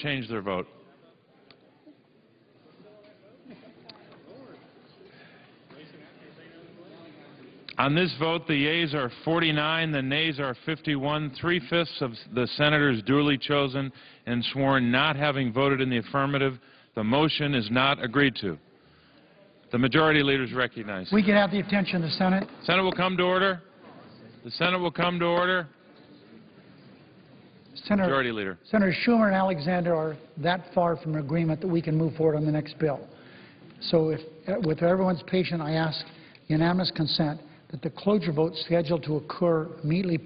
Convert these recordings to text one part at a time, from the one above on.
change their vote. On this vote, the yeas are 49, the nays are 51. 3/5 of the senators duly chosen and sworn not having voted in the affirmative. The motion is not agreed to. The majority leader is recognized. We can have the attention of the Senate. Senate will come to order. The Senate will come to order. Majority Leader. Senator Schumer and Alexander are that far from agreement that we can move forward on the next bill. So if, with everyone's patience, I ask unanimous consent that the cloture vote scheduled to occur immediately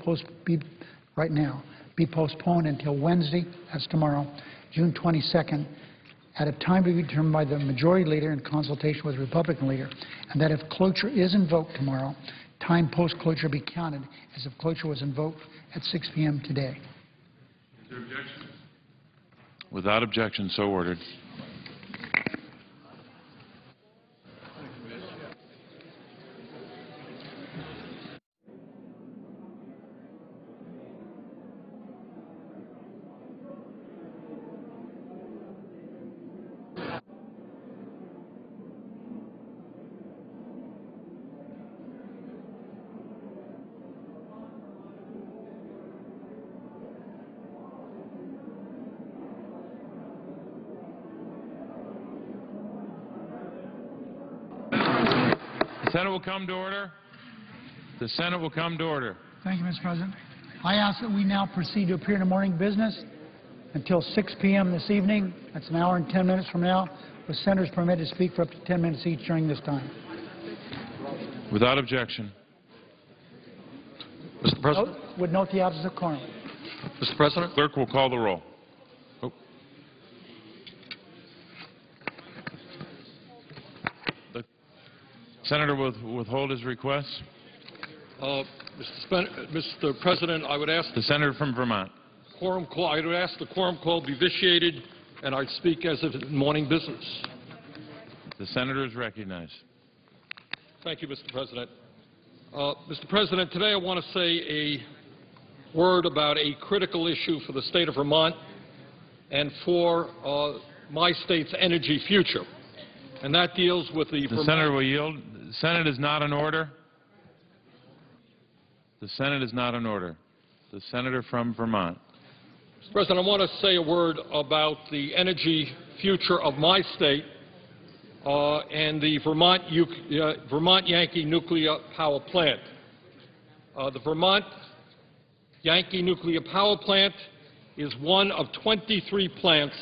right now be postponed until Wednesday, that's tomorrow, June 22nd, at a time to be determined by the majority leader in consultation with the Republican leader, and that if cloture is invoked tomorrow, time post-cloture be counted as if cloture was invoked at 6 p.m. today. Is there objection? Without objection, so ordered. The Senate will come to order. The Senate will come to order. Thank you, Mr. President. I ask that we now proceed to appear in the morning business until 6 p.m. this evening. That's an hour and 10 minutes from now, with senators permitted to speak for up to 10 minutes each during this time. Without objection. Mr. President. Would note the absence of quorum. Mr. President. Clerk will call the roll. The Senator will withhold his request. Mr. President, I would ask the Senator from Vermont. Quorum call. I would ask the quorum call be vitiated, and I speak as if it's morning business. The Senator is recognized. Thank you, Mr. President. Mr. President, today I want to say a word about a critical issue for the state of Vermont and for my state's energy future, and that deals with the Senator will yield. The Senate is not in order. The Senate is not in order. The Senator from Vermont. Mr. President, I want to say a word about the energy future of my state and the Vermont Yankee Nuclear Power Plant. The Vermont Yankee Nuclear Power Plant is one of 23 plants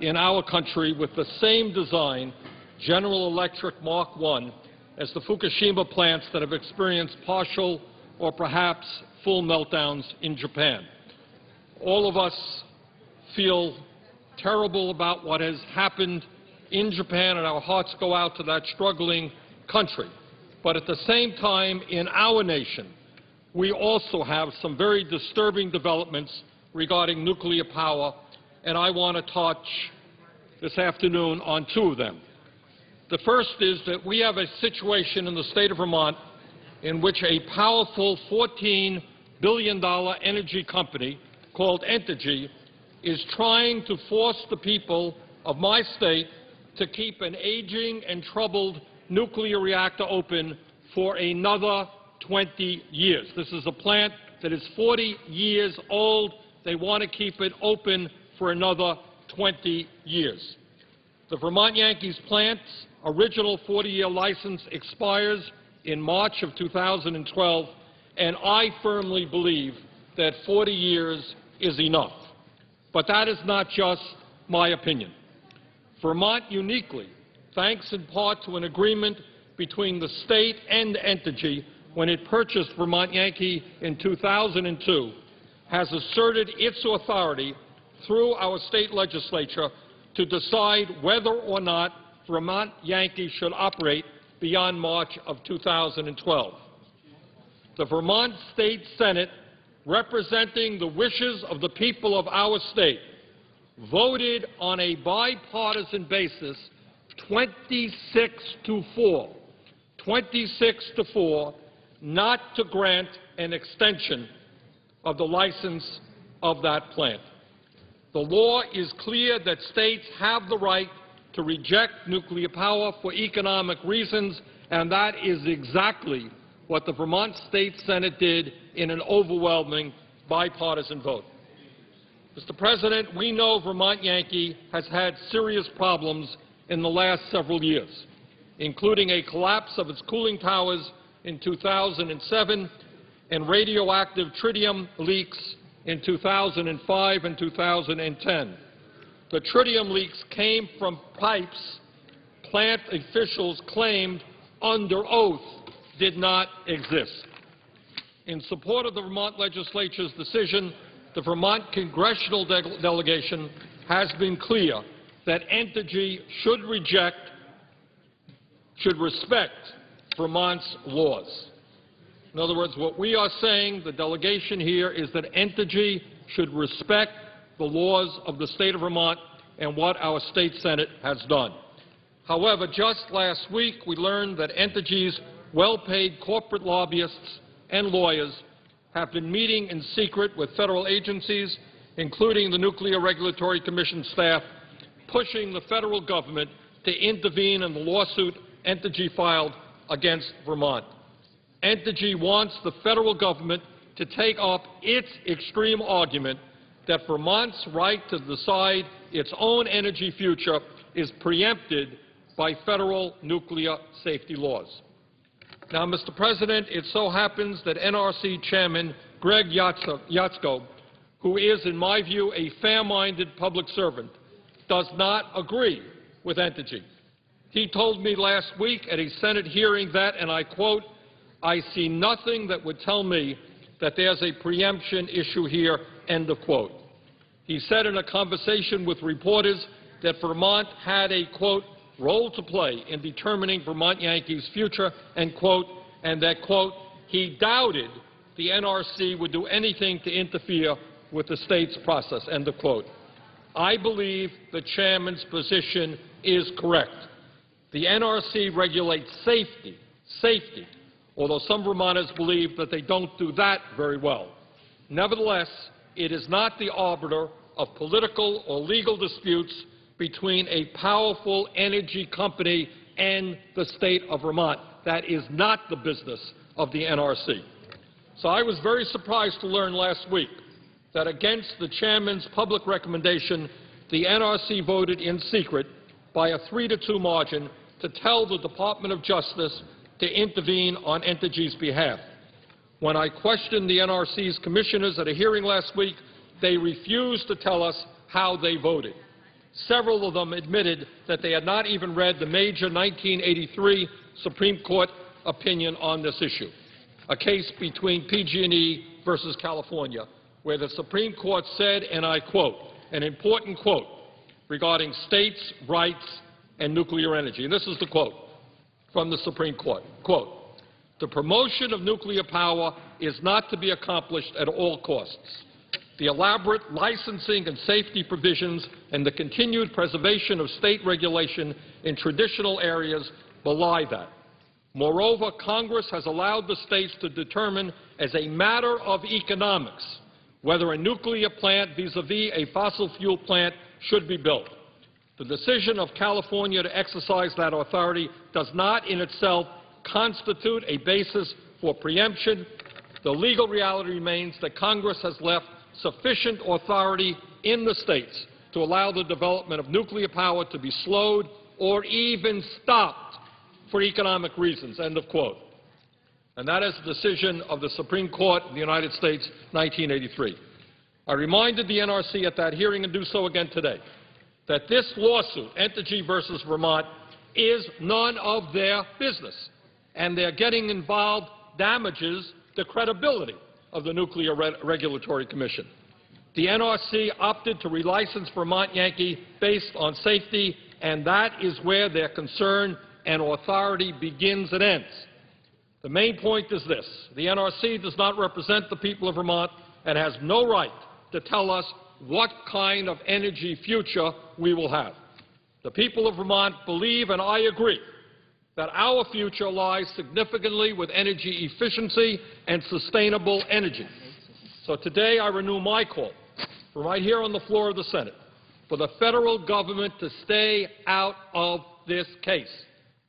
in our country with the same design, General Electric Mark I, as the Fukushima plants that have experienced partial or perhaps full meltdowns in Japan. All of us feel terrible about what has happened in Japan, and our hearts go out to that struggling country. But at the same time, in our nation, we also have some very disturbing developments regarding nuclear power, and I want to touch this afternoon on two of them. The first is that we have a situation in the state of Vermont in which a powerful $14 billion energy company called Entergy is trying to force the people of my state to keep an aging and troubled nuclear reactor open for another 20 years. This is a plant that is 40 years old. They want to keep it open for another 20 years. The Vermont Yankees plant's original 40-year license expires in March of 2012, and I firmly believe that 40 years is enough. But that is not just my opinion. Vermont uniquely, thanks in part to an agreement between the state and Entergy when it purchased Vermont Yankee in 2002, has asserted its authority through our state legislature to decide whether or not Vermont Yankee should operate beyond March of 2012. The Vermont State Senate, representing the wishes of the people of our state, voted on a bipartisan basis 26-4 not to grant an extension of the license of that plant. The law is clear that states have the right to reject nuclear power for economic reasons, and that is exactly what the Vermont State Senate did in an overwhelming bipartisan vote. Mr. President, we know Vermont Yankee has had serious problems in the last several years, including a collapse of its cooling towers in 2007 and radioactive tritium leaks in 2005 and 2010. The tritium leaks came from pipes plant officials claimed under oath did not exist. In support of the Vermont legislature's decision, the Vermont congressional delegation has been clear that Entergy should respect Vermont's laws. In other words, what we are saying, the delegation here, is that Entergy should respect the laws of the state of Vermont and what our state Senate has done. However, just last week we learned that Entergy's well-paid corporate lobbyists and lawyers have been meeting in secret with federal agencies, including the Nuclear Regulatory Commission staff, pushing the federal government to intervene in the lawsuit Entergy filed against Vermont. Entergy wants the federal government to take up its extreme argument that Vermont's right to decide its own energy future is preempted by federal nuclear safety laws. Now, Mr. President, it so happens that NRC Chairman Greg Yatsko, who is, in my view, a fair-minded public servant, does not agree with Entergy. He told me last week at a Senate hearing that, and I quote, "I see nothing that would tell me that there's a preemption issue here," end of quote. He said in a conversation with reporters that Vermont had a, quote, "role to play in determining Vermont Yankees' future," end quote, and that, quote, he doubted the NRC would do anything to interfere with the state's process, end of quote. I believe the chairman's position is correct. The NRC regulates safety, although some Vermonters believe that they don't do that very well. Nevertheless, it is not the arbiter of political or legal disputes between a powerful energy company and the state of Vermont. That is not the business of the NRC. So I was very surprised to learn last week that against the chairman's public recommendation, the NRC voted in secret by a 3-2 margin to tell the Department of Justice to intervene on Entergy's behalf. When I questioned the NRC's commissioners at a hearing last week, they refused to tell us how they voted. Several of them admitted that they had not even read the major 1983 Supreme Court opinion on this issue, a case between PG&E versus California, where the Supreme Court said, and I quote, an important quote regarding states' rights and nuclear energy. And this is the quote from the Supreme Court. Quote, "The promotion of nuclear power is not to be accomplished at all costs. The elaborate licensing and safety provisions and the continued preservation of state regulation in traditional areas belie that. Moreover, Congress has allowed the states to determine as a matter of economics whether a nuclear plant vis-a-vis a fossil fuel plant should be built. The decision of California to exercise that authority does not in itself constitute a basis for preemption. The legal reality remains that Congress has left sufficient authority in the states to allow the development of nuclear power to be slowed or even stopped for economic reasons," end of quote. And that is the decision of the Supreme Court of the United States, 1983. I reminded the NRC at that hearing, and do so again today, that this lawsuit, Entergy versus Vermont, is none of their business, and they're getting involved damages the credibility of the Nuclear Regulatory Commission. The NRC opted to relicense Vermont Yankee based on safety, and that is where their concern and authority begins and ends. The main point is this: the NRC does not represent the people of Vermont and has no right to tell us what kind of energy future we will have. The people of Vermont believe, and I agree, that our future lies significantly with energy efficiency and sustainable energy. So today I renew my call from right here on the floor of the Senate, for the federal government to stay out of this case.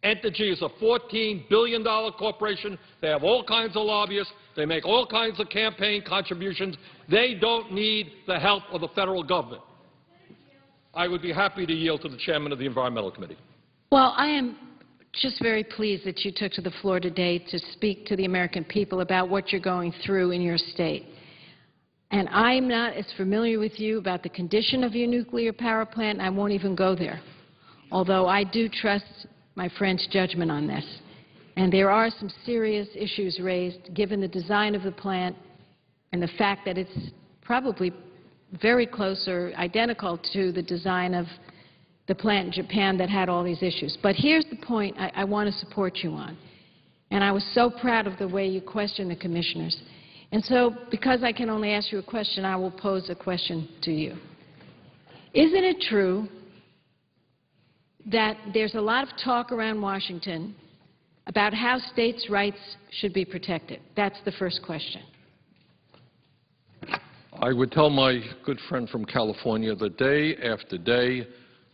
Entergy is a $14 billion corporation. They have all kinds of lobbyists. They make all kinds of campaign contributions. They don't need the help of the federal government. I would be happy to yield to the chairman of the Environmental Committee. Well, I am just very pleased that you took to the floor today to speak to the American people about what you're going through in your state. And I'm not as familiar with you about the condition of your nuclear power plant, and I won't even go there, although I do trust my friend's judgment on this. And there are some serious issues raised, given the design of the plant and the fact that it's probably very close or identical to the design of the plant in Japan that had all these issues. But here's the point I want to support you on. And I was so proud of the way you questioned the commissioners. And so, because I can only ask you a question, I will pose a question to you. Isn't it true that there's a lot of talk around Washington about how states' rights should be protected? That's the first question. I would tell my good friend from California that day after day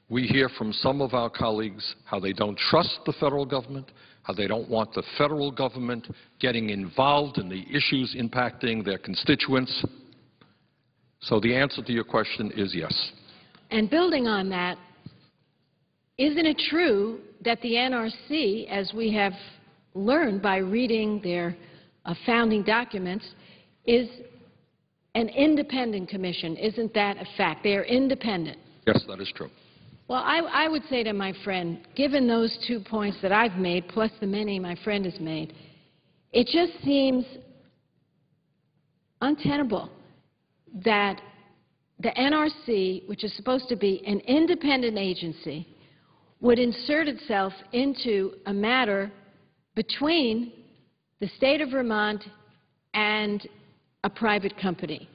we hear from some of our colleagues how they don't trust the federal government, how they don't want the federal government getting involved in the issues impacting their constituents. So the answer to your question is yes. And building on that, isn't it true that the NRC, as we have learned by reading their founding documents, is an independent commission? Isn't that a fact? They are independent. Yes, that is true. Well, I would say to my friend, given those 2 points that I've made, plus the many my friend has made, it just seems untenable that the NRC, which is supposed to be an independent agency, would insert itself into a matter between the state of Vermont and a private company.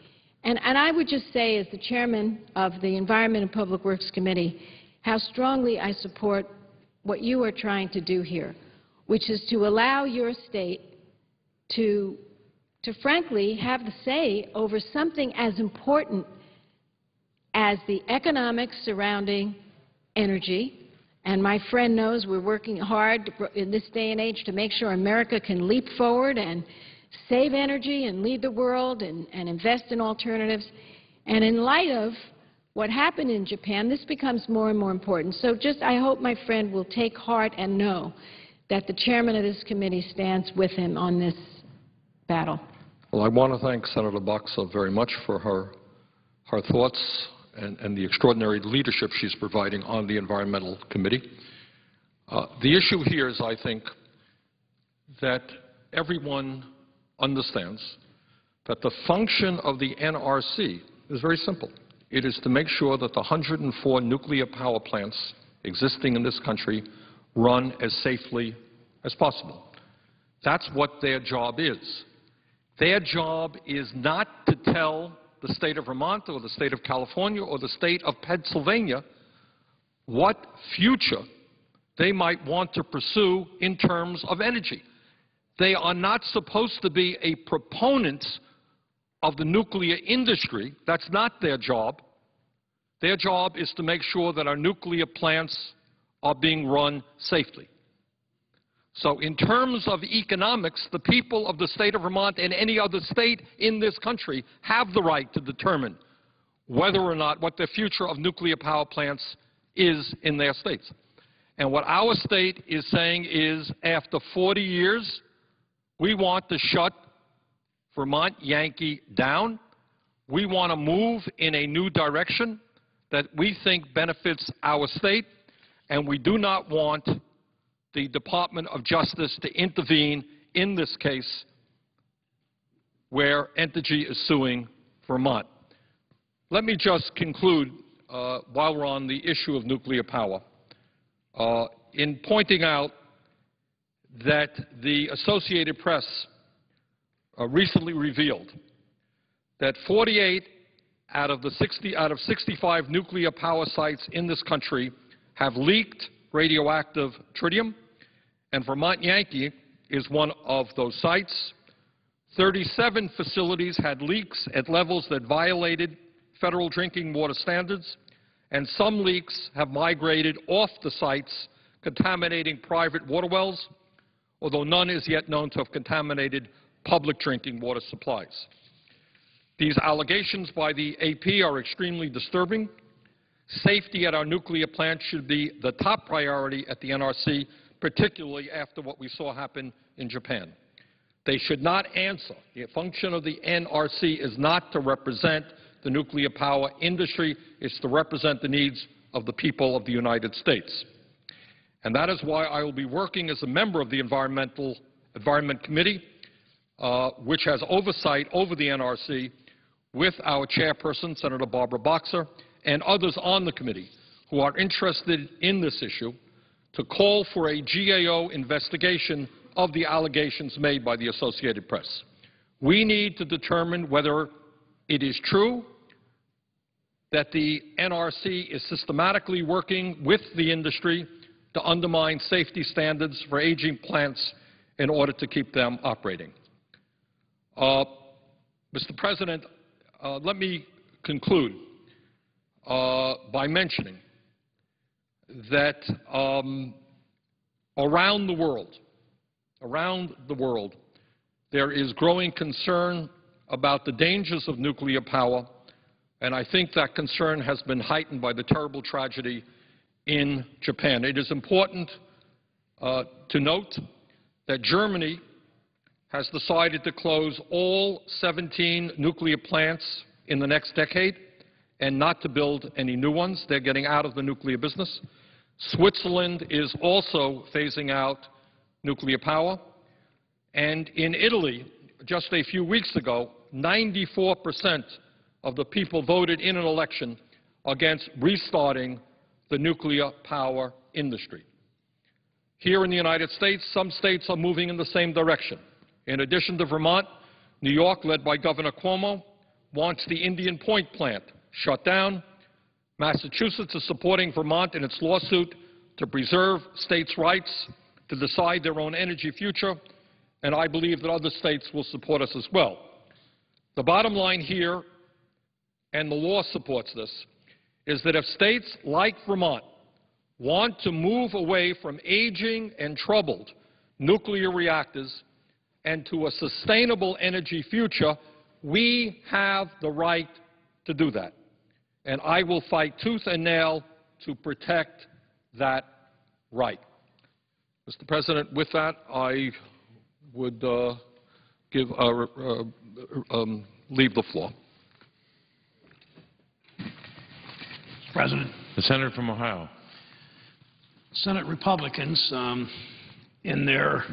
And I would just say, as the chairman of the Environment and Public Works Committee, how strongly I support what you are trying to do here, which is to allow your state to frankly have the say over something as important as the economics surrounding energy. And my friend knows we're working hard in this day and age to make sure America can leap forward and save energy and lead the world and invest in alternatives. And in light of what happened in Japan, this becomes more and more important. So just I hope my friend will take heart and know that the chairman of this committee stands with him on this battle. Well, I want to thank Senator Boxer very much for her thoughts and the extraordinary leadership she's providing on the Environmental Committee. The issue here is, I think, that everyone understands that the function of the NRC is very simple. It is to make sure that the 104 nuclear power plants existing in this country run as safely as possible. That's what their job is. Their job is not to tell the state of Vermont or the state of California or the state of Pennsylvania what future they might want to pursue in terms of energy. They are not supposed to be a proponent of the nuclear industry. That's not their job. Their job is to make sure that our nuclear plants are being run safely. So in terms of economics, the people of the state of Vermont and any other state in this country have the right to determine whether or not what the future of nuclear power plants is in their states. And what our state is saying is, after 40 years, we want to shut Vermont Yankee down. We want to move in a new direction that we think benefits our state, and we do not want the Department of Justice to intervene in this case where Entergy is suing Vermont. Let me just conclude while we're on the issue of nuclear power in pointing out that the Associated Press recently revealed that 48 out of 65 nuclear power sites in this country have leaked radioactive tritium, and Vermont Yankee is one of those sites. 37 facilities had leaks at levels that violated federal drinking water standards, and some leaks have migrated off the sites, contaminating private water wells, although none is yet known to have contaminated public drinking water supplies. These allegations by the AP are extremely disturbing. Safety at our nuclear plants should be the top priority at the NRC, particularly after what we saw happen in Japan. They should not answer. The function of the NRC is not to represent the nuclear power industry. It's to represent the needs of the people of the United States. And that is why I will be working as a member of the Environment Committee, which has oversight over the NRC, with our chairperson, Senator Barbara Boxer, and others on the committee who are interested in this issue, to call for a GAO investigation of the allegations made by the Associated Press. We need to determine whether it is true that the NRC is systematically working with the industry to undermine safety standards for aging plants in order to keep them operating. Mr. President, let me conclude by mentioning that around the world, there is growing concern about the dangers of nuclear power, and I think that concern has been heightened by the terrible tragedy in Japan. It is important to note that Germany has decided to close all 17 nuclear plants in the next decade and not to build any new ones. They're getting out of the nuclear business. Switzerland is also phasing out nuclear power. And in Italy, just a few weeks ago, 94% of the people voted in an election against restarting the nuclear power industry. Here in the United States, some states are moving in the same direction. In addition to Vermont, New York, led by Governor Cuomo, wants the Indian Point plant shut down. Massachusetts is supporting Vermont in its lawsuit to preserve states' rights to decide their own energy future, and I believe that other states will support us as well. The bottom line here, and the law supports this, is that if states like Vermont want to move away from aging and troubled nuclear reactors and to a sustainable energy future, we have the right to do that. And I will fight tooth and nail to protect that right. Mr. President, with that, I would leave the floor. President. The Senator from Ohio. Senate Republicans, in their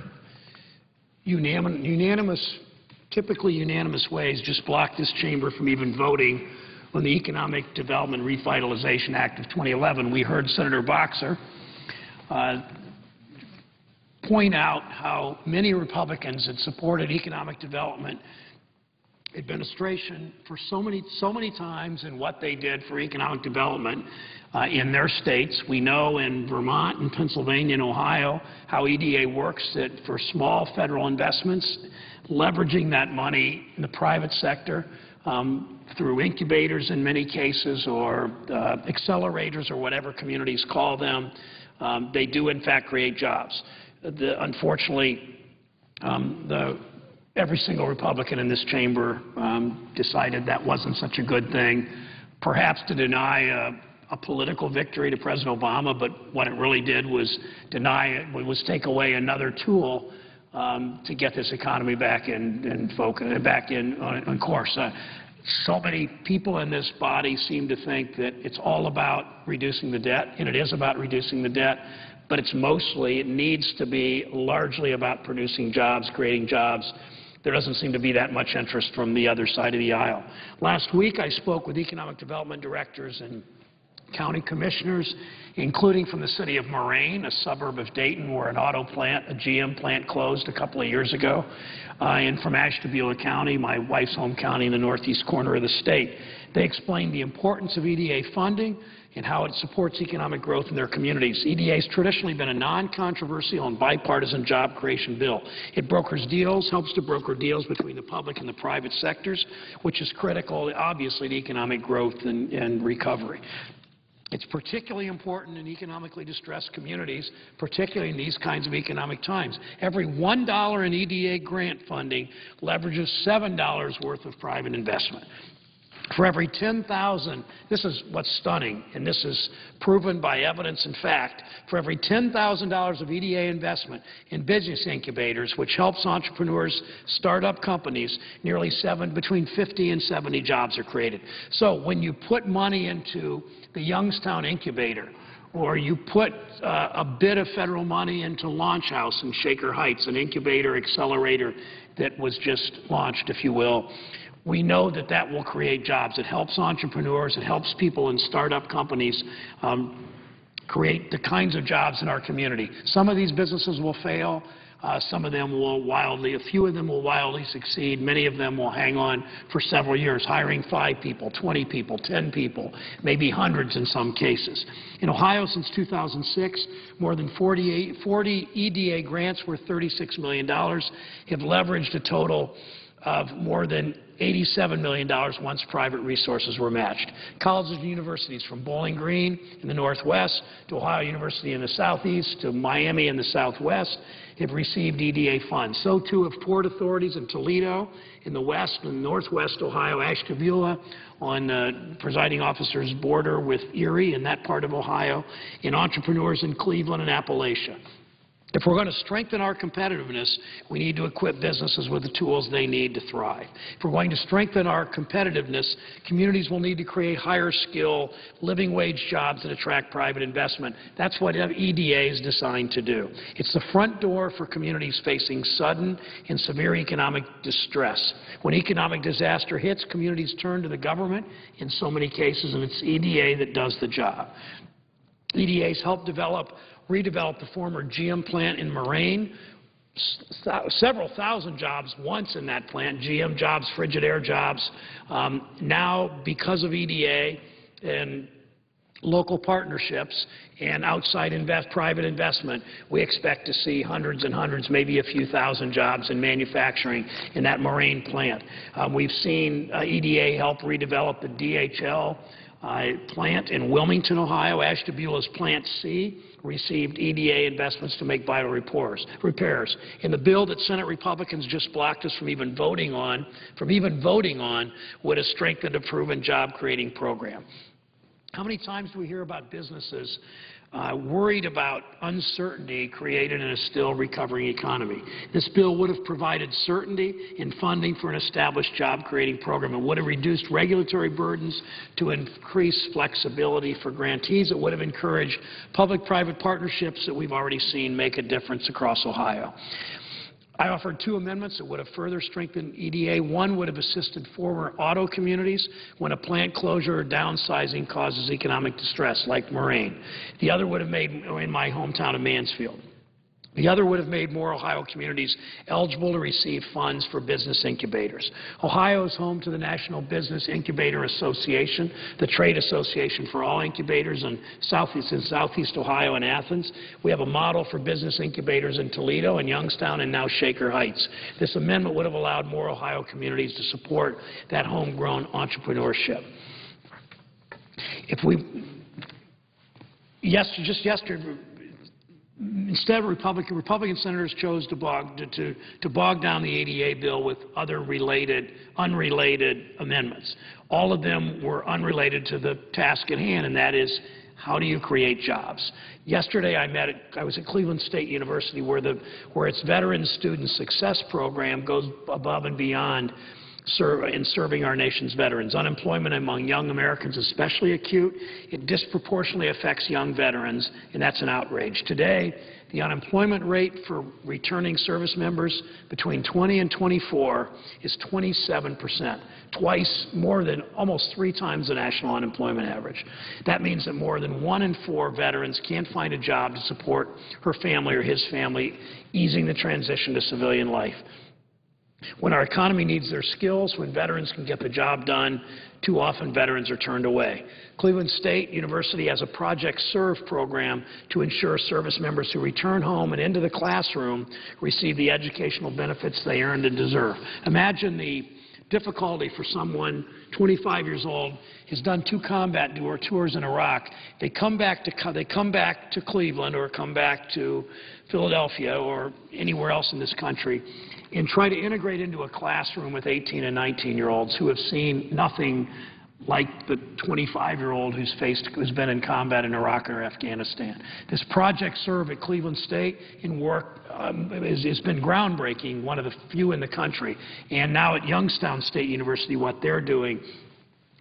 typically unanimous ways, just blocked this chamber from even voting on the Economic Development Revitalization Act of 2011. We heard Senator Boxer point out how many Republicans had supported economic development administration for so many times, and what they did for economic development in their states. We know in Vermont and Pennsylvania and Ohio how EDA works, that for small federal investments, leveraging that money in the private sector through incubators in many cases, or accelerators, or whatever communities call them, they do in fact create jobs. Unfortunately, every single Republican in this chamber decided that wasn't such a good thing, perhaps to deny a political victory to President Obama, but what it really did was take away another tool to get this economy back on course. So many people in this body seem to think that it's all about reducing the debt, and it is about reducing the debt, but it needs to be largely about producing jobs, creating jobs. There doesn't seem to be that much interest from the other side of the aisle. Last week, I spoke with economic development directors in county commissioners, including from the city of Moraine, a suburb of Dayton, where an auto plant, a GM plant, closed a couple of years ago, and from Ashtabula County, my wife's home county in the northeast corner of the state. They explained the importance of EDA funding and how it supports economic growth in their communities. EDA has traditionally been a non-controversial and bipartisan job creation bill. It brokers deals, helps to broker deals between the public and the private sectors, which is critical, obviously, to economic growth and recovery. It's particularly important in economically distressed communities, particularly in these kinds of economic times. Every $1 in EDA grant funding leverages $7 worth of private investment. For every 10,000, this is what's stunning, and this is proven by evidence and fact, for every $10,000 of EDA investment in business incubators, which helps entrepreneurs start up companies, between 50 and 70 jobs are created. So when you put money into the Youngstown incubator, or you put a bit of federal money into Launch House in Shaker Heights, an incubator accelerator that was just launched, if you will, we know that that will create jobs. It helps entrepreneurs. It helps people in startup companies create the kinds of jobs in our community. Some of these businesses will fail. Some of them will a few of them will wildly succeed. Many of them will hang on for several years, hiring 5 people, 20 people, 10 people, maybe hundreds in some cases. In Ohio, since 2006, more than 40 EDA grants worth $36 million have leveraged a total of more than $87 million once private resources were matched. Colleges and universities from Bowling Green in the northwest to Ohio University in the southeast to Miami in the southwest have received EDA funds. So too have port authorities in Toledo in the west and northwest Ohio, Ashtabula on the presiding officer's border with Erie in that part of Ohio, and entrepreneurs in Cleveland and Appalachia. If we're going to strengthen our competitiveness, we need to equip businesses with the tools they need to thrive. If we're going to strengthen our competitiveness, communities will need to create higher skill, living wage jobs that attract private investment. That's what EDA is designed to do. It's the front door for communities facing sudden and severe economic distress. When economic disaster hits, communities turn to the government in so many cases, and it's EDA that does the job. EDA's helped redevelop the former GM plant in Moraine, several thousand jobs once in that plant, GM jobs, Frigidaire jobs. Now, because of EDA and local partnerships and outside private investment, we expect to see hundreds and hundreds, maybe a few thousand jobs in manufacturing in that Moraine plant. We've seen EDA help redevelop the DHL plant in Wilmington, Ohio. Ashtabula's Plant C received EDA investments to make vital repairs. In the bill that Senate Republicans just blocked us from even voting on, would have strengthened a proven job-creating program. How many times do we hear about businesses worried about uncertainty created in a still recovering economy? This bill would have provided certainty in funding for an established job-creating program. It would have reduced regulatory burdens to increase flexibility for grantees. It would have encouraged public-private partnerships that we've already seen make a difference across Ohio. I offered 2 amendments that would have further strengthened EDA. One would have assisted former auto communities when a plant closure or downsizing causes economic distress, like Moraine. The other would have made, in my hometown of Mansfield, the other would have made more Ohio communities eligible to receive funds for business incubators. Ohio is home to the National Business Incubator Association, the trade association for all incubators in Southeast Ohio and Athens. We have a model for business incubators in Toledo and Youngstown and now Shaker Heights. This amendment would have allowed more Ohio communities to support that homegrown entrepreneurship. Just yesterday, instead, Republican senators chose to bog down the ADA bill with other unrelated amendments. All of them were unrelated to the task at hand, and that is, how do you create jobs? Yesterday, I was at Cleveland State University, where its Veteran Student Success Program goes above and beyond in serving our nation's veterans. Unemployment among young Americans is especially acute. It disproportionately affects young veterans, and that's an outrage. Today, the unemployment rate for returning service members between 20 and 24 is 27%, twice more than almost 3 times the national unemployment average. That means that more than 1 in 4 veterans can't find a job to support her family or his family, easing the transition to civilian life. When our economy needs their skills, when veterans can get the job done, too often veterans are turned away. Cleveland State University has a Project Serve program to ensure service members who return home and into the classroom receive the educational benefits they earned and deserve. Imagine the difficulty for someone 25 years old, has done 2 combat tours in Iraq. They come back to Cleveland or come back to Philadelphia or anywhere else in this country and try to integrate into a classroom with 18 and 19-year-olds who have seen nothing like the 25-year-old who's been in combat in Iraq or Afghanistan. This Project Serve at Cleveland State in work has been groundbreaking, one of the few in the country. And now at Youngstown State University, what they're doing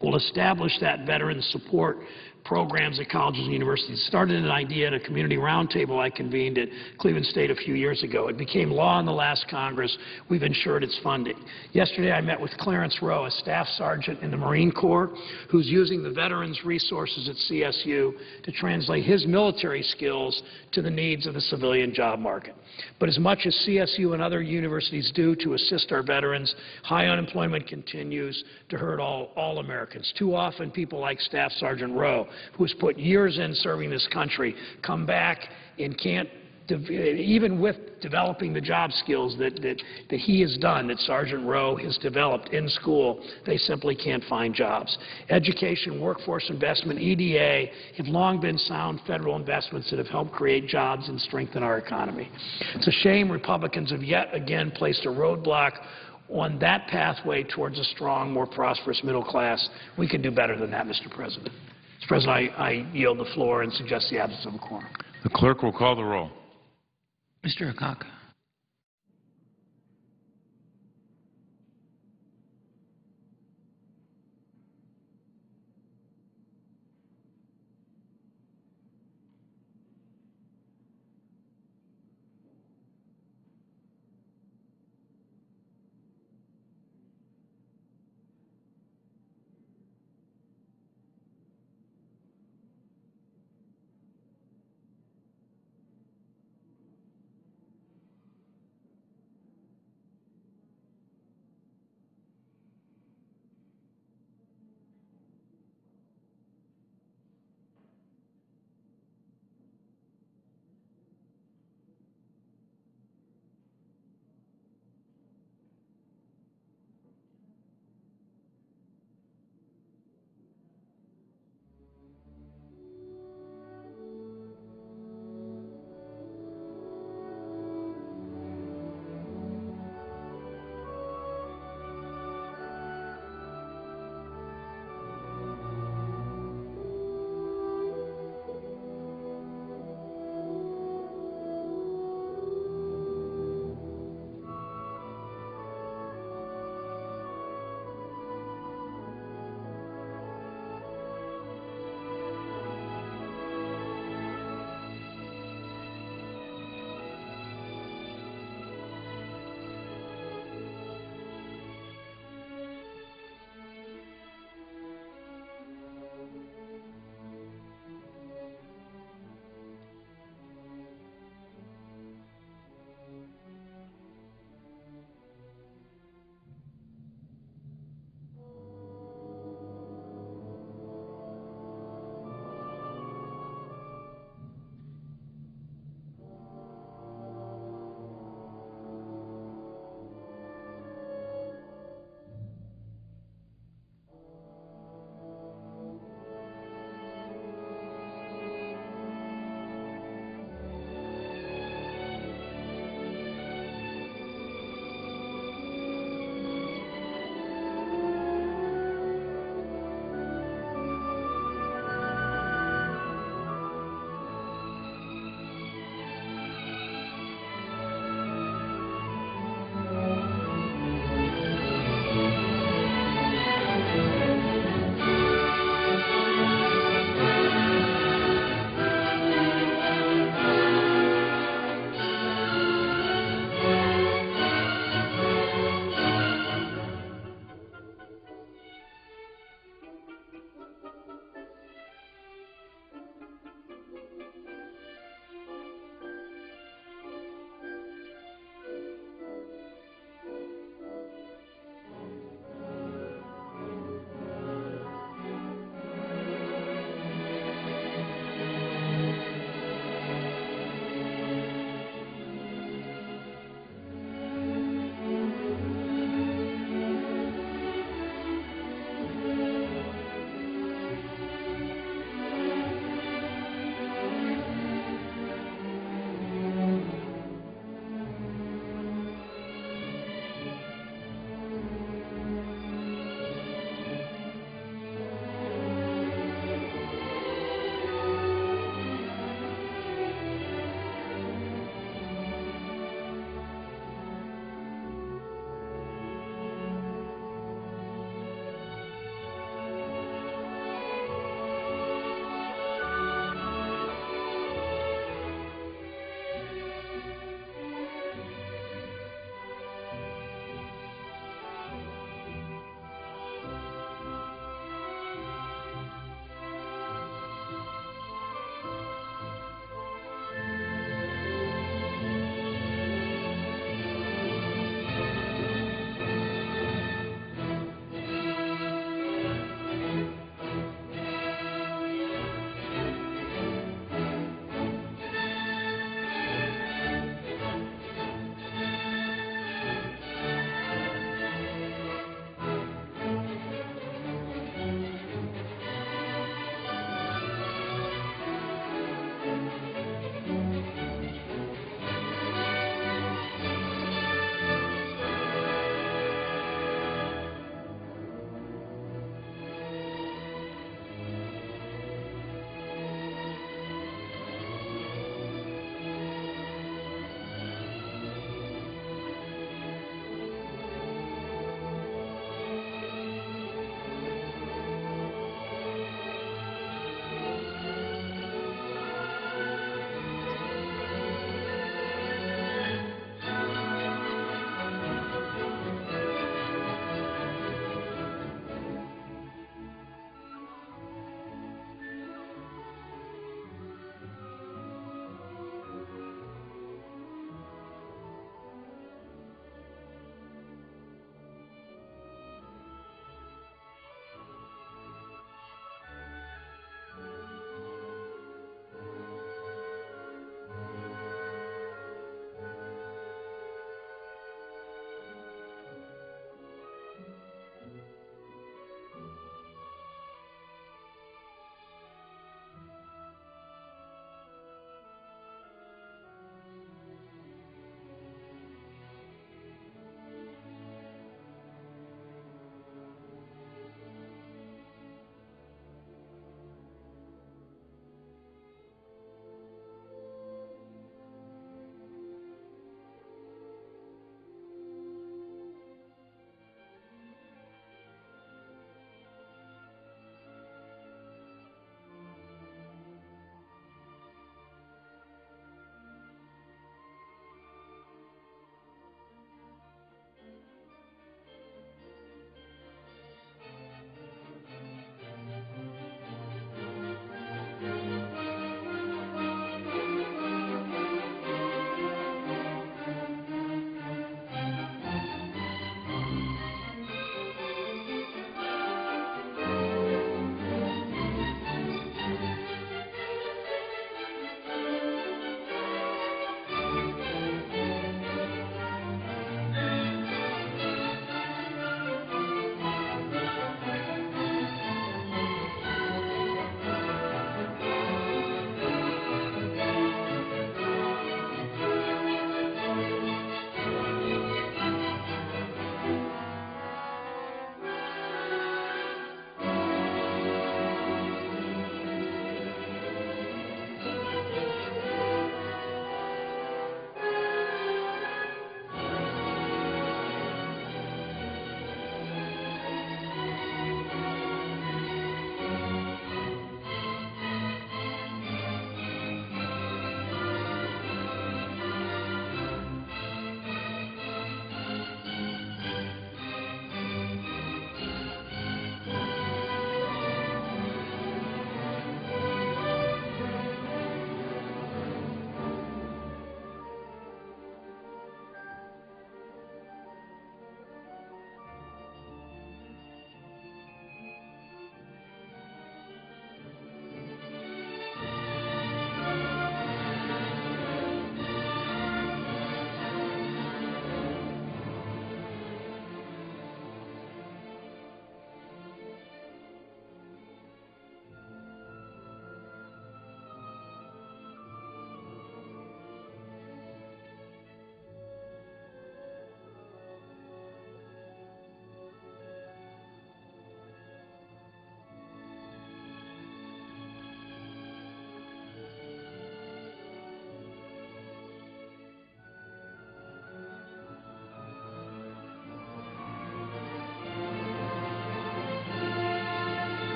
will establish that veteran support programs at colleges and universities. It started an idea at a community roundtable I convened at Cleveland State a few years ago. It became law in the last Congress. We've ensured its funding. Yesterday I met with Clarence Rowe, a staff sergeant in the Marine Corps, who's using the veterans' resources at CSU to translate his military skills to the needs of the civilian job market. But as much as CSU and other universities do to assist our veterans, high unemployment continues to hurt all Americans. Too often people like Staff Sergeant Rowe, who has put years in serving this country, come back and can't, even with developing the job skills that he has done, that Sergeant Rowe has developed in school, they simply can't find jobs. Education, workforce investment, EDA have long been sound federal investments that have helped create jobs and strengthen our economy. It's a shame Republicans have yet again placed a roadblock on that pathway towards a strong, more prosperous middle class. We can do better than that, Mr. President. Mr. President, I yield the floor and suggest the absence of a quorum. The clerk will call the roll. Mr. Akaka.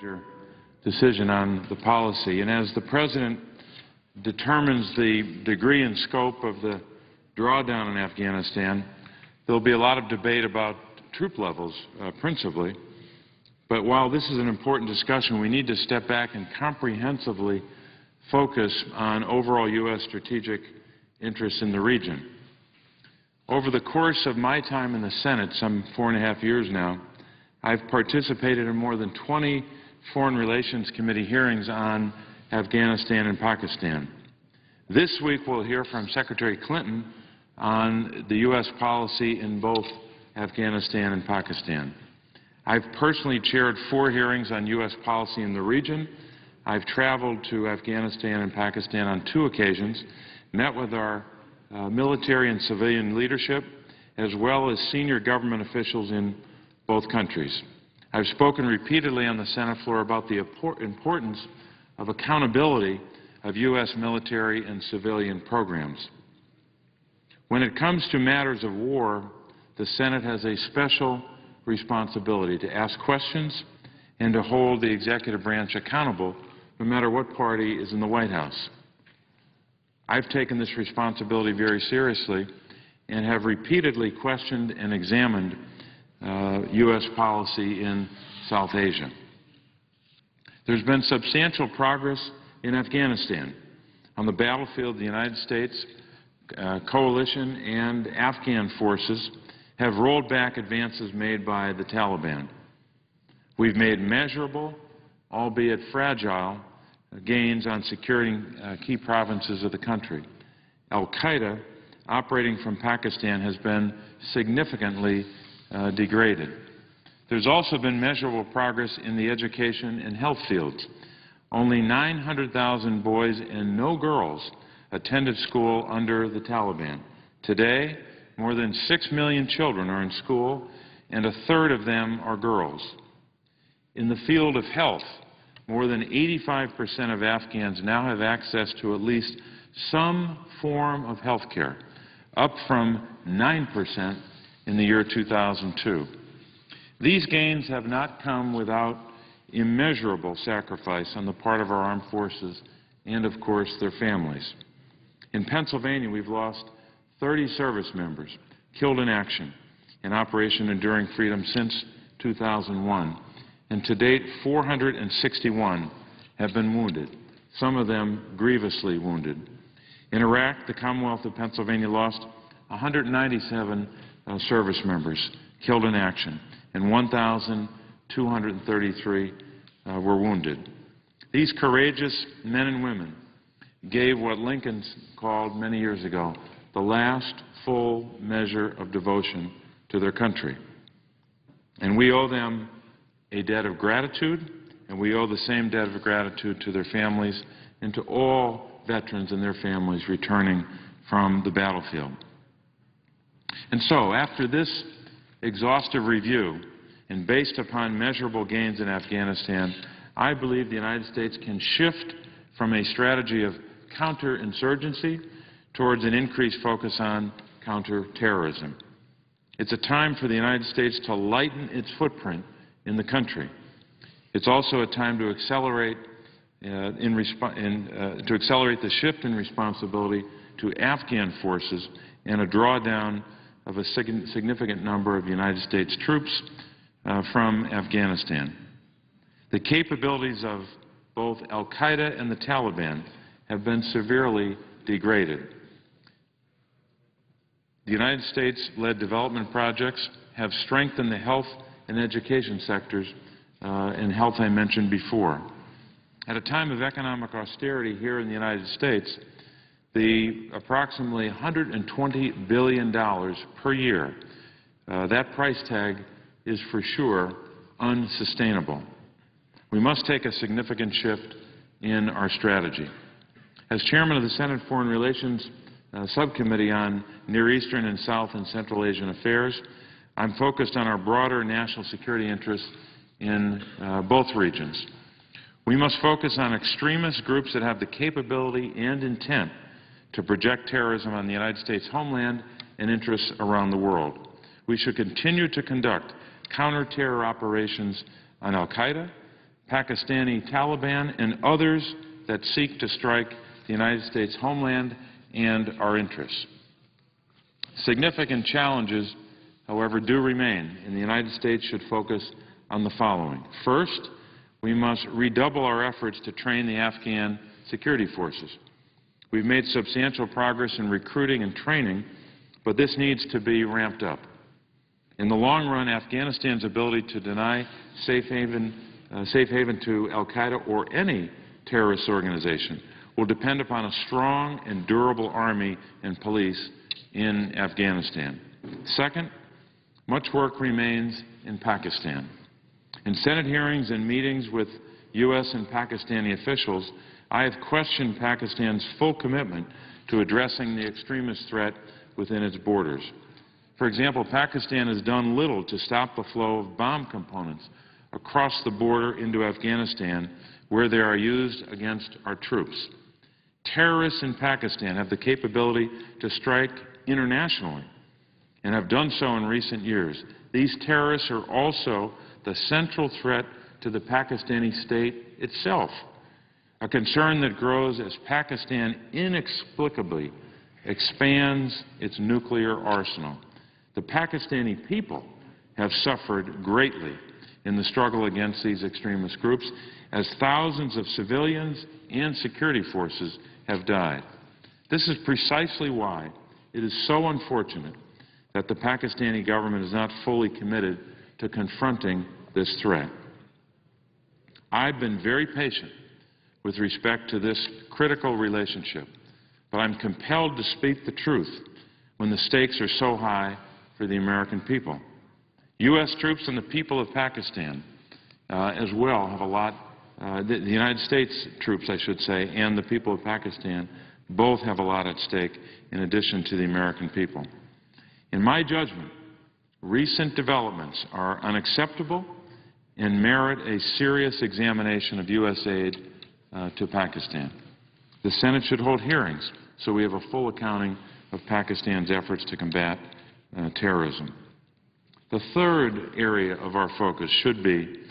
Your decision on the policy. And as the President determines the degree and scope of the drawdown in Afghanistan, there will be a lot of debate about troop levels, principally. But while this is an important discussion, we need to step back and comprehensively focus on overall U.S. strategic interests in the region. Over the course of my time in the Senate, some 4.5 years now, I've participated in more than 20 Foreign Relations Committee hearings on Afghanistan and Pakistan. This week we'll hear from Secretary Clinton on the U.S. policy in both Afghanistan and Pakistan. I've personally chaired 4 hearings on U.S. policy in the region. I've traveled to Afghanistan and Pakistan on 2 occasions, met with our military and civilian leadership, as well as senior government officials in both countries. I've spoken repeatedly on the Senate floor about the importance of accountability of U.S. military and civilian programs. When it comes to matters of war, the Senate has a special responsibility to ask questions and to hold the executive branch accountable, no matter what party is in the White House. I've taken this responsibility very seriously and have repeatedly questioned and examined U.S. policy in South Asia. There's been substantial progress in Afghanistan. On the battlefield, the United States coalition and Afghan forces have rolled back advances made by the Taliban. We've made measurable, albeit fragile, gains on securing key provinces of the country. Al-Qaeda, operating from Pakistan, has been significantly degraded. There's also been measurable progress in the education and health fields. Only 900,000 boys and no girls attended school under the Taliban. Today, more than 6 million children are in school, and 1/3 of them are girls. In the field of health, more than 85% of Afghans now have access to at least some form of health care, up from 9% in the year 2002. These gains have not come without immeasurable sacrifice on the part of our armed forces and, of course, their families. In Pennsylvania, we've lost 30 service members killed in action in Operation Enduring Freedom since 2001, and to date 461 have been wounded, some of them grievously wounded. In Iraq, the Commonwealth of Pennsylvania lost 197 service members killed in action, and 1,233 were wounded. These courageous men and women gave what Lincoln called many years ago the last full measure of devotion to their country. And we owe them a debt of gratitude, and we owe the same debt of gratitude to their families and to all veterans and their families returning from the battlefield. And so, after this exhaustive review, and based upon measurable gains in Afghanistan, I believe the United States can shift from a strategy of counterinsurgency towards an increased focus on counterterrorism. It's a time for the United States to lighten its footprint in the country. It's also a time to accelerate the shift in responsibility to Afghan forces and a drawdown of a significant number of United States troops from Afghanistan. The capabilities of both al-Qaeda and the Taliban have been severely degraded. The United States-led development projects have strengthened the health and education sectors, and health I mentioned before. At a time of economic austerity here in the United States, the approximately $120 billion per year, that price tag is for sure unsustainable. We must take a significant shift in our strategy. As chairman of the Senate Foreign Relations Subcommittee on Near Eastern and South and Central Asian Affairs, I'm focused on our broader national security interests in both regions. We must focus on extremist groups that have the capability and intent to project terrorism on the United States homeland and interests around the world. We should continue to conduct counter-terror operations on al-Qaeda, Pakistani Taliban, and others that seek to strike the United States homeland and our interests. Significant challenges, however, do remain, and the United States should focus on the following. First, we must redouble our efforts to train the Afghan security forces. We've made substantial progress in recruiting and training, but this needs to be ramped up. In the long run, Afghanistan's ability to deny safe haven to al-Qaeda or any terrorist organization will depend upon a strong and durable army and police in Afghanistan. Second, much work remains in Pakistan. In Senate hearings and meetings with U.S. and Pakistani officials, I have questioned Pakistan's full commitment to addressing the extremist threat within its borders. For example, Pakistan has done little to stop the flow of bomb components across the border into Afghanistan where they are used against our troops. Terrorists in Pakistan have the capability to strike internationally and have done so in recent years. These terrorists are also the central threat to the Pakistani state itself, a concern that grows as Pakistan inexplicably expands its nuclear arsenal. The Pakistani people have suffered greatly in the struggle against these extremist groups, as thousands of civilians and security forces have died. This is precisely why it is so unfortunate that the Pakistani government is not fully committed to confronting this threat. I've been very patient with respect to this critical relationship, but I'm compelled to speak the truth when the stakes are so high for the American people. U.S. troops and the people of Pakistan as well have a lot, the United States troops, I should say, and the people of Pakistan both have a lot at stake in addition to the American people. In my judgment, recent developments are unacceptable and merit a serious examination of U.S. aid to Pakistan. The Senate should hold hearings so we have a full accounting of Pakistan's efforts to combat terrorism. The third area of our focus should be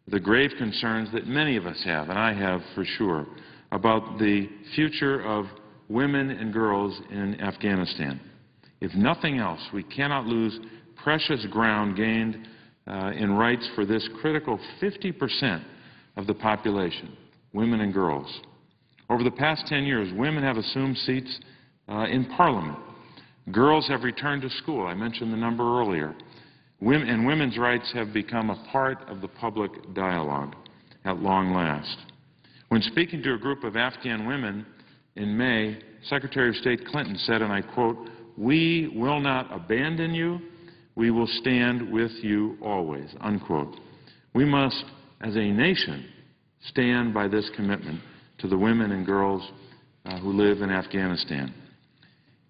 the grave concerns that many of us have, and I have for sure, about the future of women and girls in Afghanistan. If nothing else, we cannot lose precious ground gained in rights for this critical 50% of the population, women and girls. Over the past 10 years, women have assumed seats in Parliament. Girls have returned to school. I mentioned the number earlier. And women's rights have become a part of the public dialogue at long last. When speaking to a group of Afghan women in May, Secretary of State Clinton said, and I quote, "We will not abandon you. We will stand with you always," unquote. We must, as a nation, stand by this commitment to the women and girls who live in Afghanistan.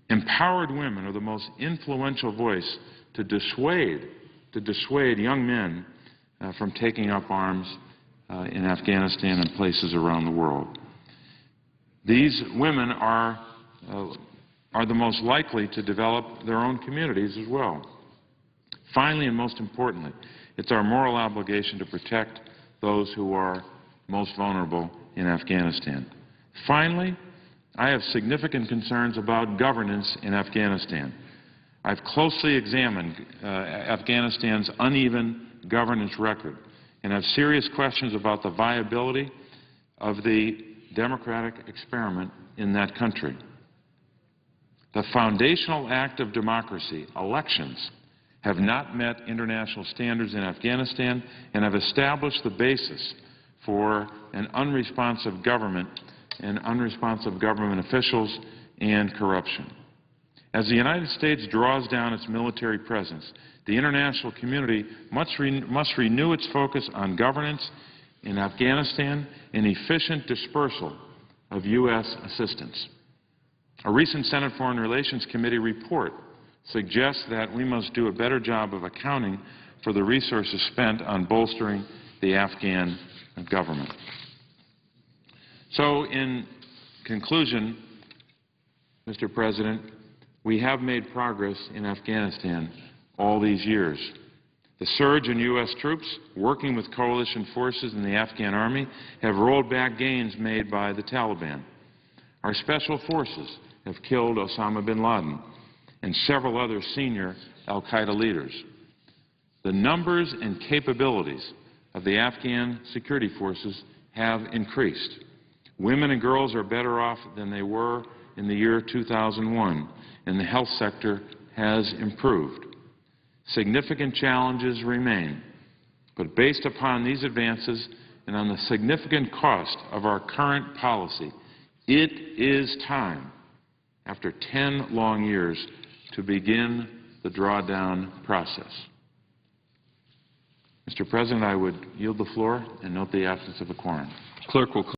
Empowered women are the most influential voice to dissuade young men from taking up arms in Afghanistan and places around the world. These women are the most likely to develop their own communities as well. Finally, and most importantly, it's our moral obligation to protect those who are most vulnerable in Afghanistan. Finally, I have significant concerns about governance in Afghanistan. I've closely examined Afghanistan's uneven governance record and have serious questions about the viability of the democratic experiment in that country. The foundational act of democracy, elections, have not met international standards in Afghanistan and have established the basis for an unresponsive government and unresponsive government officials and corruption. As the United States draws down its military presence, the international community must renew its focus on governance in Afghanistan and efficient dispersal of U.S. assistance. A recent Senate Foreign Relations Committee report suggests that we must do a better job of accounting for the resources spent on bolstering the Afghan government. So, in conclusion, Mr. President, we have made progress in Afghanistan all these years. The surge in U.S. troops, working with coalition forces in the Afghan army, have rolled back gains made by the Taliban. Our special forces have killed Osama bin Laden and several other senior al-Qaeda leaders. The numbers and capabilities of the Afghan security forces have increased. Women and girls are better off than they were in the year 2001, and the health sector has improved. Significant challenges remain, but based upon these advances and on the significant cost of our current policy, it is time, after 10 long years, to begin the drawdown process. Mr. President, I would yield the floor and note the absence of a quorum. Clerk will